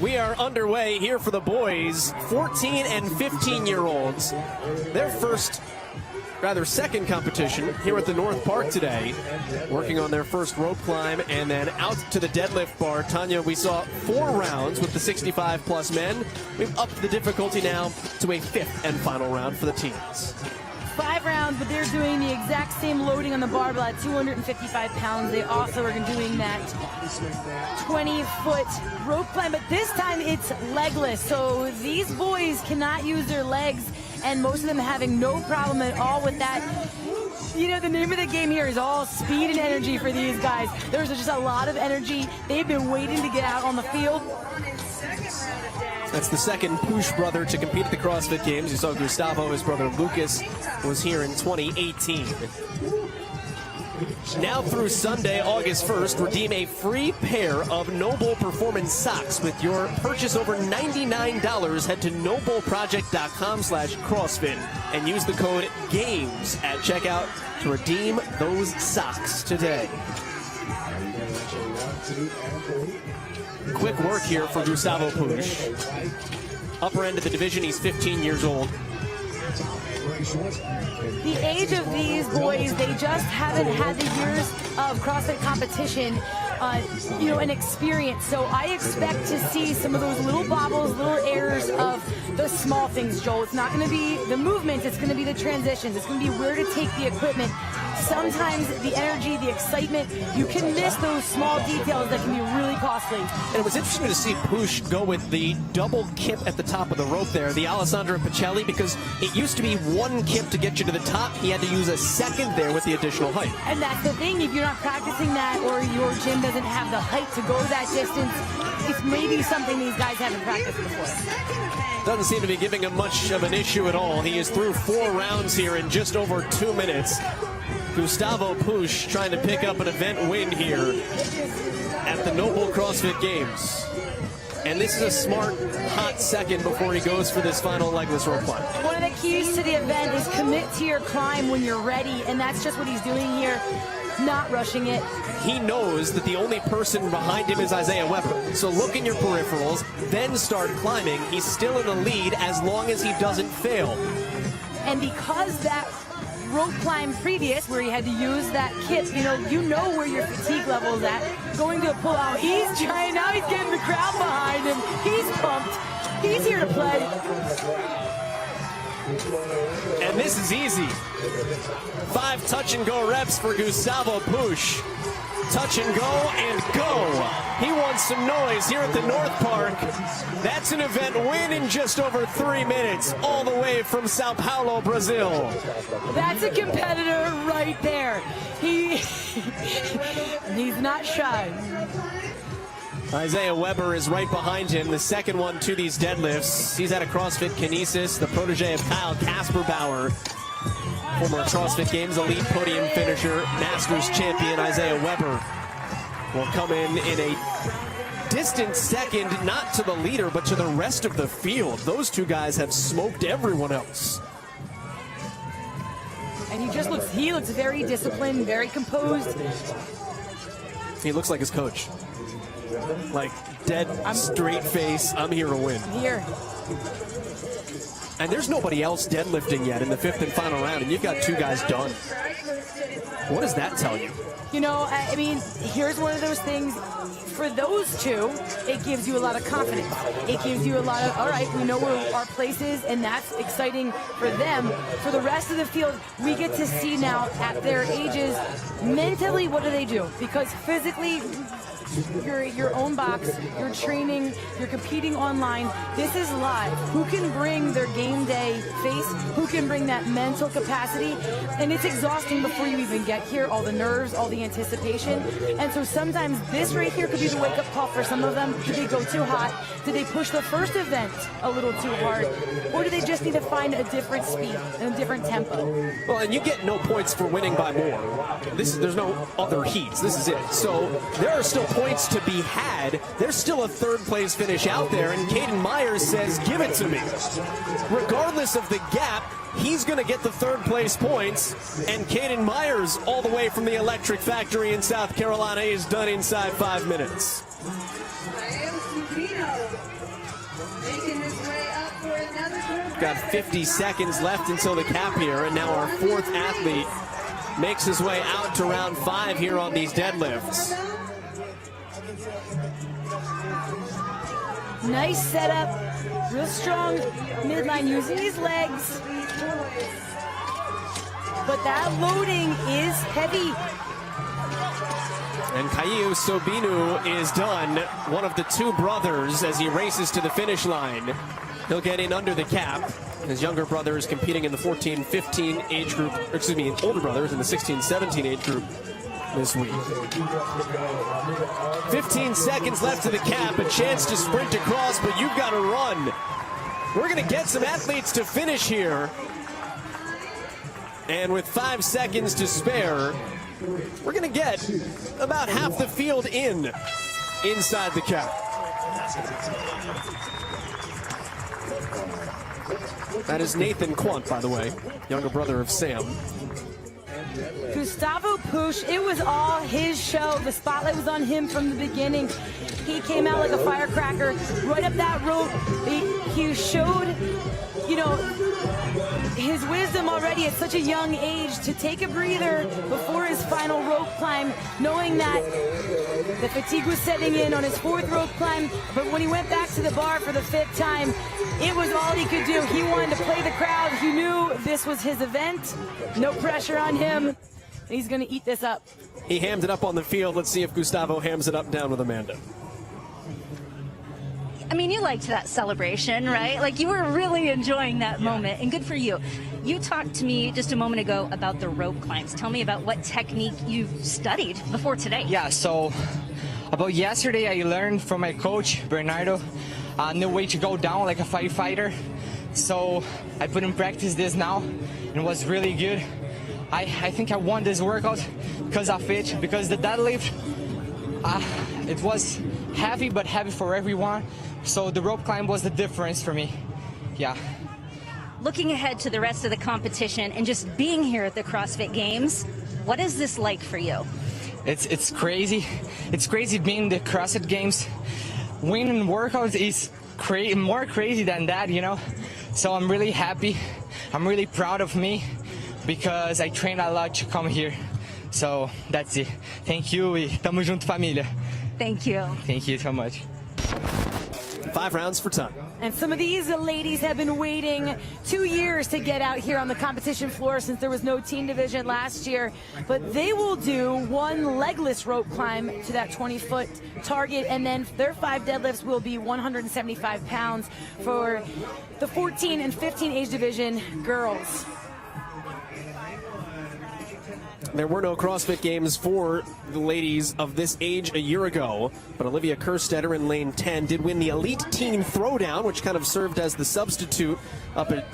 We are underway here for the boys, 14 and 15-year-olds. Their second competition here at the North Park today, working on their first rope climb and then out to the deadlift bar. Tanya, we saw 4 rounds with the 65-plus men. We've upped the difficulty now to a 5th and final round for the teens. 5 rounds, but they're doing the exact same loading on the barbell at 255 pounds. They also are doing that 20-foot rope climb, but this time it's legless. So these boys cannot use their legs, and most of them having no problem at all with that. You know, the name of the game here is all speed and energy for these guys. There's just a lot of energy. They've been waiting to get out on the field. That's the second Push brother to compete at the CrossFit Games. You saw Gustavo, his brother Lucas, was here in 2018. Now through Sunday, August 1st, redeem a free pair of NOBULL Performance socks with your purchase over $99. Head to NOBULLProject.com/CrossFit and use the code GAMES at checkout to redeem those socks today. Quick work here for Gustavo Push. Upper end of the division, he's 15 years old. The age of these boys, they just haven't had the years of CrossFit competition, you know, and experience. So I expect to see some of those little bobbles, little errors of the small things, Joel. It's not going to be the movement, it's going to be the transitions. It's going to be where to take the equipment. Sometimes the energy, the excitement, you can miss those small details that can be really costly. And it was interesting to see Push go with the double kip at the top of the rope there, the Alessandro Pacelli, because it used to be 1 kip to get you to the top. He had to use a second there with the additional height. And that's the thing, if you're not practicing that or your gym doesn't have the height to go that distance, it's maybe something these guys haven't practiced before. Doesn't seem to be giving him much of an issue at all. He is through 4 rounds here in just over 2 minutes. Gustavo Push trying to pick up an event win here at the NOBULL CrossFit Games. And this is a smart, hot second before he goes for this final legless rope climb. One of the keys to the event is commit to your climb when you're ready, and that's just what he's doing here, not rushing it. He knows that the only person behind him is Isaiah Weber. So look in your peripherals, then start climbing. He's still in the lead as long as he doesn't fail. And because that rope climb previous, where he had to use that kit, you know where your fatigue level is at. Going to a pull-out, he's trying, now he's getting the crowd behind him. He's pumped. He's here to play. And this is easy. 5 touch-and-go reps for Gustavo Push. Touch and go and go. He wants some noise here at the North Park. That's an event win in just over 3 minutes, all the way from Sao Paulo, Brazil. That's a competitor right there. He's not shy. Isaiah Weber is right behind him, the second one to these deadlifts. He's at a CrossFit Kinesis, the protege of Kyle Kasperbauer. Former CrossFit Games elite podium finisher, Masters champion Isaiah Weber will come in a distant second, not to the leader, but to the rest of the field. Those 2 guys have smoked everyone else. And he looks very disciplined, very composed. He looks like his coach. Like, dead, straight face, I'm here to win. Here. And there's nobody else deadlifting yet in the 5th and final round, and you've got 2 guys done. What does that tell you? You know, I mean, here's one of those things. For those 2, it gives you a lot of confidence. It gives you a lot of, all right, we know where our place is, and that's exciting for them. For the rest of the field, we get to see now at their ages, mentally, what do they do? Because physically, you're your own box, you're training, you're competing online. This is live. Who can bring their game day face? Who can bring that mental capacity? And it's exhausting before you even get here, all the nerves, all the anticipation. And so sometimes this right here could be the wake-up call for some of them. Did they go too hot? Did they push the first event a little too hard? Or do they just need to find a different speed and a different tempo? Well, and you get no points for winning by more. There's no other heats. This is it. So there are still points to be had. There's still a 3rd place finish out there, and Caden Myers says, give it to me. Regardless of the gap, he's going to get the 3rd place points, and Caden Myers, all the way from the Electric Factory in South Carolina, is done inside 5 minutes. Got 50 seconds left until the cap here, and now our fourth athlete makes his way out to round 5 here on these deadlifts. Nice setup, real strong midline using his legs. But that loading is heavy. And Caio Sobinu is done, one of the two brothers, as he races to the finish line. He'll get in under the cap. His younger brother is competing in the 14-15 age group, or excuse me, older brothers in the 16-17 age group this week. 15 seconds left to the cap, a chance to sprint across, but you've got to run. We're going to get some athletes to finish here. And with 5 seconds to spare, we're going to get about half the field inside the cap. That is Nathan Quant, by the way, younger brother of Sam. Gustavo Push, it was all his show. The spotlight was on him from the beginning. He came out like a firecracker, right up that rope. He showed, you know, his wisdom already at such a young age to take a breather before his final rope climb, knowing that the fatigue was setting in on his 4th rope climb. But when he went back to the bar for the 5th time, it was all he could do. He wanted to play the crowd. He knew this was his event. No pressure on him. He's going to eat this up. He hammed it up on the field. Let's see if Gustavo hams it up down with Amanda. I mean, you liked that celebration, right? Like, you were really enjoying that moment, and good for you. You talked to me just a moment ago about the rope climbs. Tell me about what technique you studied before today. Yeah, so about yesterday, I learned from my coach, Bernardo, a new way to go down like a firefighter. So I put in practice this now, and it was really good. I think I won this workout because of it, because the deadlift, it was heavy, but heavy for everyone. So the rope climb was the difference for me. Yeah. Looking ahead to the rest of the competition and just being here at the CrossFit Games, what is this like for you? It's crazy. It's crazy being the CrossFit Games. Winning workouts is more crazy than that, you know. So I'm really happy. I'm really proud of me because I trained a lot to come here. So that's it. Thank you. E tamo junto, família. Thank you. Thank you so much. 5 rounds for time. And some of these ladies have been waiting 2 years to get out here on the competition floor since there was no teen division last year. But they will do one legless rope climb to that 20-foot target, and then their 5 deadlifts will be 175 pounds for the 14 and 15 age division girls. There were no CrossFit Games for the ladies of this age a year ago, but Olivia Kerstetter in lane 10 did win the Elite Teen Throwdown, which kind of served as the substitute up at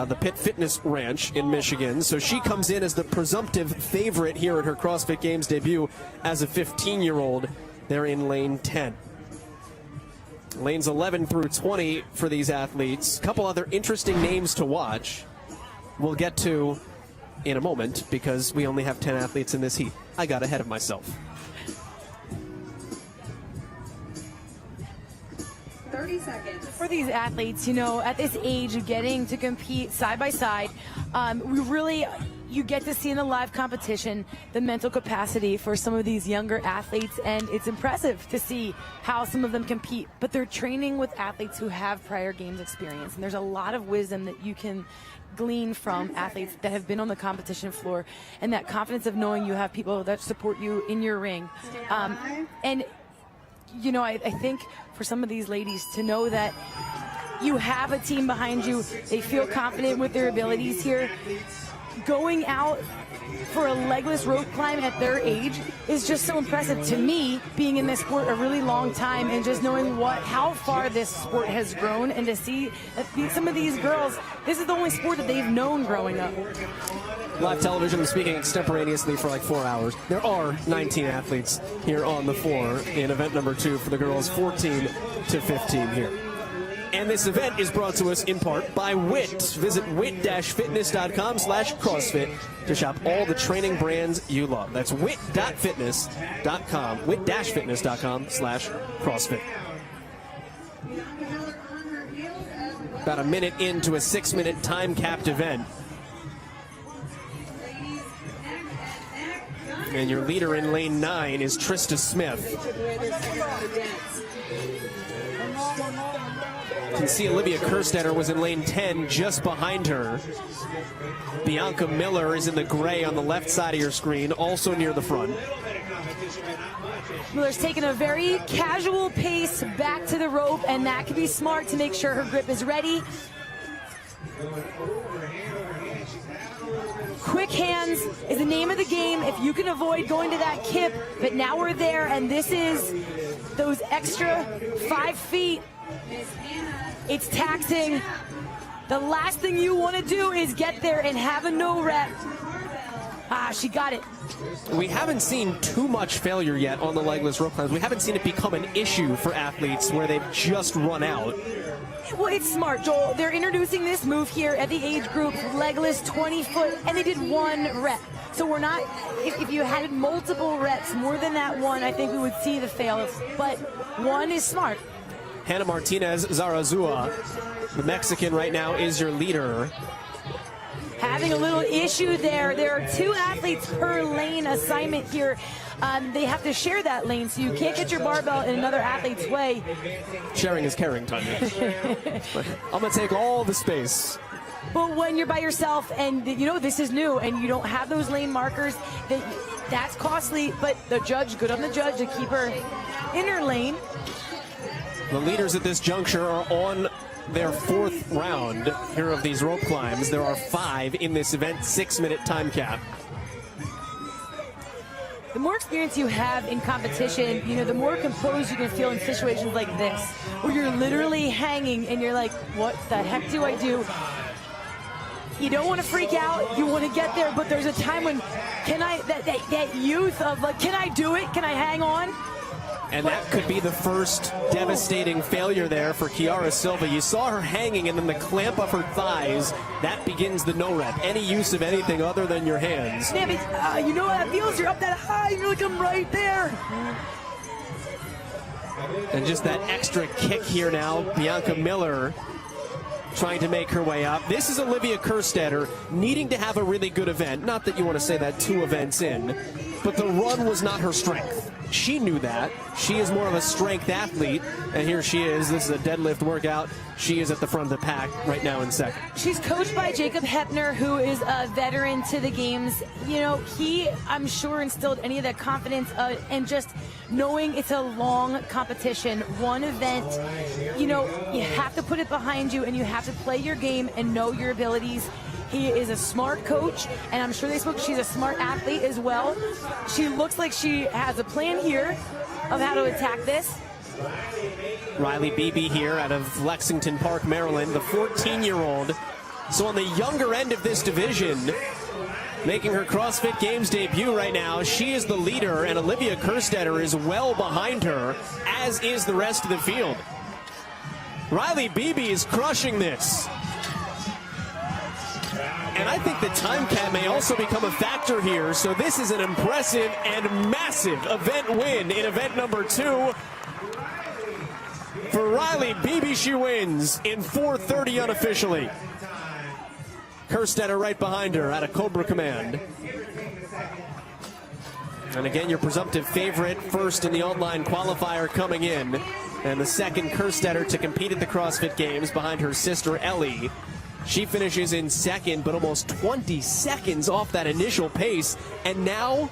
the Pitt Fitness Ranch in Michigan. So she comes in as the presumptive favorite here at her CrossFit Games debut as a 15-year-old there in lane 10. Lanes 11 through 20 for these athletes. A couple other interesting names to watch. We'll get to in a moment because we only have 10 athletes in this heat. I got ahead of myself. 30 seconds. For these athletes, you know, at this age, getting to compete side by side, you get to see in the live competition the mental capacity for some of these younger athletes, and it's impressive to see how some of them compete. But they're training with athletes who have prior games experience, and there's a lot of wisdom that you can glean from athletes that have been on the competition floor, and that confidence of knowing you have people that support you in your ring. And you know, I think for some of these ladies to know that you have a team behind you, they feel confident with their abilities here. Going out for a legless rope climb at their age is just so impressive to me, being in this sport a really long time and just knowing how far this sport has grown, and to see that some of these girls, this is the only sport that they've known growing up. Live television speaking extemporaneously for like 4 hours. There are 19 athletes here on the floor in event number 2 for the girls 14 to 15 here. And this event is brought to us in part by WIT. Visit wit-fitness.com/CrossFit to shop all the training brands you love. That's wit-fitness.com, wit-fitness.com/CrossFit. About a minute into a 6-minute time-capped event. And your leader in lane 9 is Trista Smith. You can see Olivia Kerstetter was in lane 10 just behind her. Bianca Miller is in the gray on the left side of your screen, also near the front. Miller's taking a very casual pace back to the rope, and that can be smart to make sure her grip is ready. Quick hands is the name of the game if you can avoid going to that kip, but now we're there, and this is those extra 5 feet. It's taxing. The last thing you want to do is get there and have a no rep. She got it. We haven't seen too much failure yet on the legless rope climbs. We haven't seen it become an issue for athletes where they've just run out. Well, it's smart, Joel. They're introducing this move here at the age group, legless 20-foot, and they did 1 rep. So we're not, if you had multiple reps, more than that 1, I think we would see the fails. But 1 is smart. Hannah Martinez Zarazua, the Mexican right now, is your leader. Having a little issue there. There are 2 athletes per lane assignment here. They have to share that lane, so you can't get your barbell in another athlete's way. Sharing is caring, Tanya. I'm going to take all the space. But when you're by yourself and, you know, this is new and you don't have those lane markers, that's costly. But the judge, good on the judge to keep her in her lane. The leaders at this juncture are on their 4th round here of these rope climbs. There are 5 in this event, 6-minute time cap. The more experience you have in competition, you know, the more composed you can feel in situations like this, where you're literally hanging and you're like, what the heck do I do? You don't want to freak out. You want to get there, but there's a time when, that youth of like, can I do it? Can I hang on? And that could be the first devastating failure there for Kiara Silva. You saw her hanging, and then the clamp of her thighs, that begins the no rep. Any use of anything other than your hands. Yeah, but, you know how that feels? You're up that high, you're like, I'm right there. And just that extra kick here now, Bianca Miller trying to make her way up. This is Olivia Kerstetter needing to have a really good event. Not that you want to say that 2 events in, but the run was not her strength. She knew that. She is more of a strength athlete, and here she is. This is a deadlift workout. She is at the front of the pack right now in second. She's coached by Jacob Hepner, who is a veteran to the games. You know, he, I'm sure, instilled any of that confidence and just knowing it's a long competition, 1 event. You know, you have to put it behind you, and you have to play your game and know your abilities. He is a smart coach, and I'm sure they spoke. She's a smart athlete as well. She looks like she has a plan here of how to attack this. Riley Beebe here out of Lexington Park, Maryland, the 14-year-old. So on the younger end of this division, making her CrossFit Games debut right now. She is the leader, and Olivia Kerstetter is well behind her, as is the rest of the field. Riley Beebe is crushing this. And I think the time cap may also become a factor here. So this is an impressive and massive event win in event number 2. For Riley Beebe, she wins in 4:30 unofficially. Kerstetter right behind her out of Cobra Command. And again, your presumptive favorite first in the online qualifier coming in. And the second Kerstetter to compete at the CrossFit Games behind her sister Ellie. She finishes in second, but almost 20 seconds off that initial pace. And now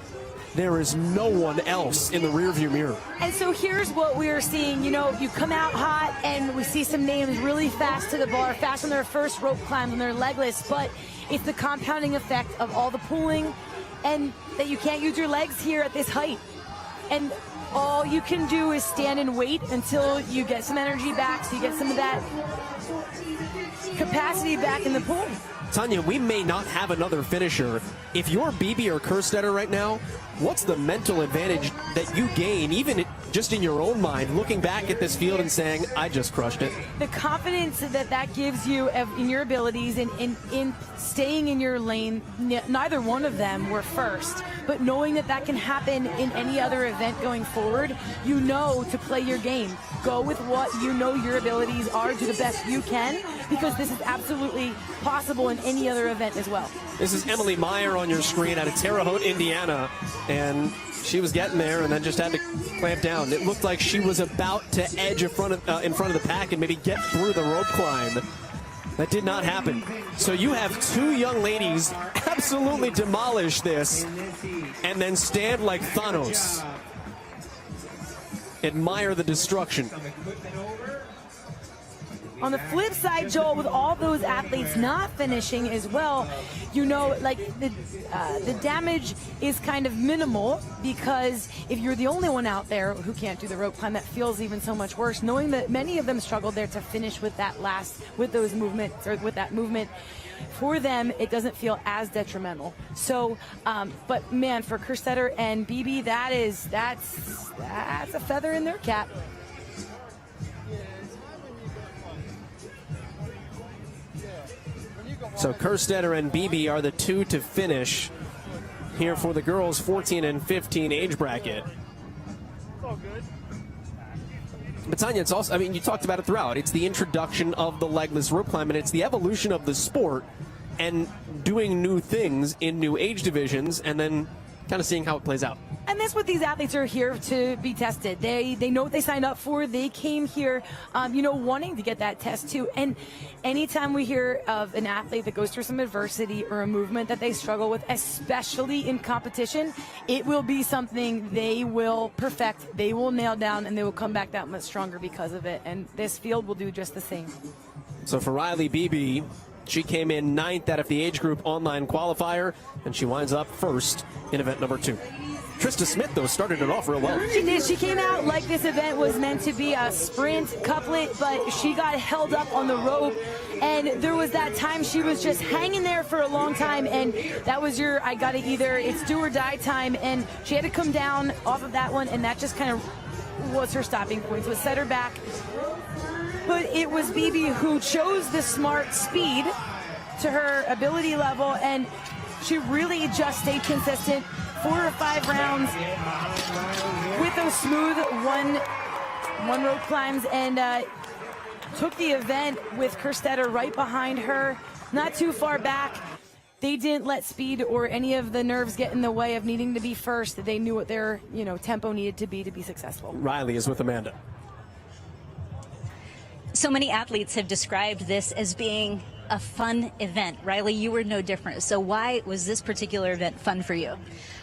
there is no one else in the rearview mirror. And so here's what we're seeing. You know, you come out hot and we see some names really fast to the bar, fast on their first rope climb, on their legless, but it's the compounding effect of all the pulling and that you can't use your legs here at this height. And all you can do is stand and wait until you get some energy back, so you get some of that capacity back in the pool. Tanya, we may not have another finisher. If you're BB or Kerstetter right now, what's the mental advantage that you gain, even just in your own mind, looking back at this field and saying, I just crushed it? The confidence that gives you in your abilities and in staying in your lane. Neither one of them were first, but knowing that can happen in any other event going forward, you know to play your game. Go with what you know your abilities are, do the best you can, because this is absolutely possible in any other event as well. This is Emily Meyer on your screen out of Terre Haute, Indiana, and she was getting there and then just had to clamp down. It looked like she was about to edge in front of the pack and maybe get through the rope climb. That did not happen. So you have two young ladies absolutely demolish this and then stand like Thanos. Admire the destruction. On the flip side, Joel, with all those athletes not finishing as well, you know, like the damage is kind of minimal, because if you're the only one out there who can't do the rope climb, that feels even so much worse. Knowing that many of them struggled there to finish with those movements, or with that movement, for them it doesn't feel as detrimental. So, but man, for Kerstetter and BB, that's a feather in their cap. So Kerstetter and BB are the two to finish here for the girls 14 and 15 age bracket. But Tanya, it's also, I mean, you talked about it throughout. It's the introduction of the legless rope climb, and it's the evolution of the sport and doing new things in new age divisions and then kind of seeing how it plays out. And that's what these athletes are here to be tested. They know what they signed up for. They came here, wanting to get that test too. And anytime we hear of an athlete that goes through some adversity or a movement that they struggle with, especially in competition, it will be something they will perfect, they will nail down, and they will come back that much stronger because of it. And this field will do just the same. So for Riley Beebe, she came in 9th out of the age group online qualifier, and she winds up first in event number 2. Trista Smith, though, started it off real well. She did. She came out like this event was meant to be a sprint couplet, but she got held up on the rope, and there was that time she was just hanging there for a long time, and that was I got to either, it's do or die time, and she had to come down off of that one, and that just kind of was her stopping point. So it set her back. But it was BB who chose the smart speed to her ability level, and she really just stayed consistent. 4 or 5 rounds with those smooth one rope climbs, and took the event with Kerstetter right behind her, not too far back. They didn't let speed or any of the nerves get in the way of needing to be first. They knew what their tempo needed to be successful. Riley is with Amanda. So many athletes have described this as being a fun event. Riley, you were no different. So why was this particular event fun for you?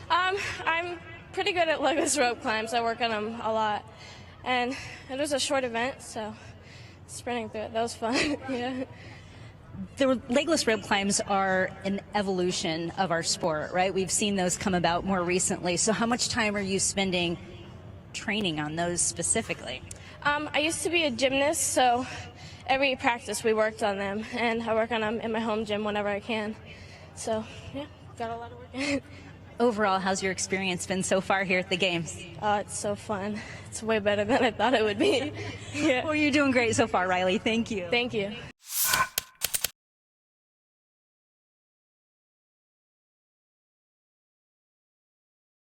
I'm pretty good at legless rope climbs. I work on them a lot. And it was a short event, so sprinting through it, that was fun. Yeah. The legless rope climbs are an evolution of our sport, right? We've seen those come about more recently. So how much time are you spending training on those specifically? I used to be a gymnast, so every practice we worked on them, and I work on them in my home gym whenever I can. So, yeah, got a lot of work in. Overall, how's your experience been so far here at the Games? It's so fun. It's way better than I thought it would be. Yeah. Well, you're doing great so far, Riley. Thank you. Thank you.